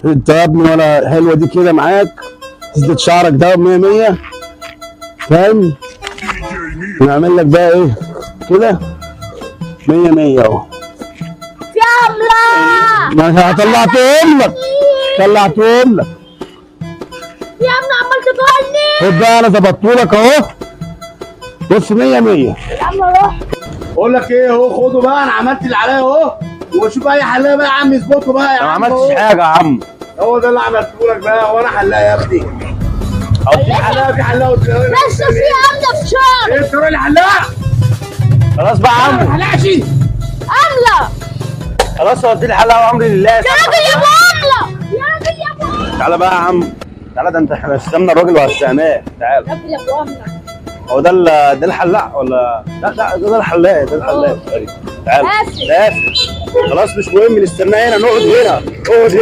انت يا ابني ولا حلوه دي كده معاك، تسدد شعرك ده 100 100 فاهم؟ ونعمل لك بقى ايه كده 100 100 اهو. يلا ما طلعتهم لك طلعتهم لك. يا ابني عمال تطولني. خد بقى انا ظبطتهولك اهو، بص 100 100. يلا روح. بقول لك ايه اهو، خده بقى، انا عملت اللي عليا اهو، وشوف اي حلاقه بقى يا عم يظبطه بقى يا انا عم. ما عملتش حاجه يا عم. هو ده اللي عملته لك بقى، وانا حلاق يا ابني. او في حلاقه في حلاقه بس في عملة في شعر. ايه تروح لحلاق؟ خلاص بقى يا ما عم، حلقش. عملة خلاص ودي الحلقه وامري لله. يا راجل يا ابو عملة، يا راجل يا ابو عملة، تعالى بقى يا عم، تعالى، ده انت احنا استنى الراجل وهستناه. تعالى، يا راجل يا ابو عملة. هو ده ده الحلاق ولا لا؟ ده الحلاق، ده الحلاق. تعالى آسف. آسف. خلاص مش مهم، نستناه هنا، نقعد هنا، اقعد هنا.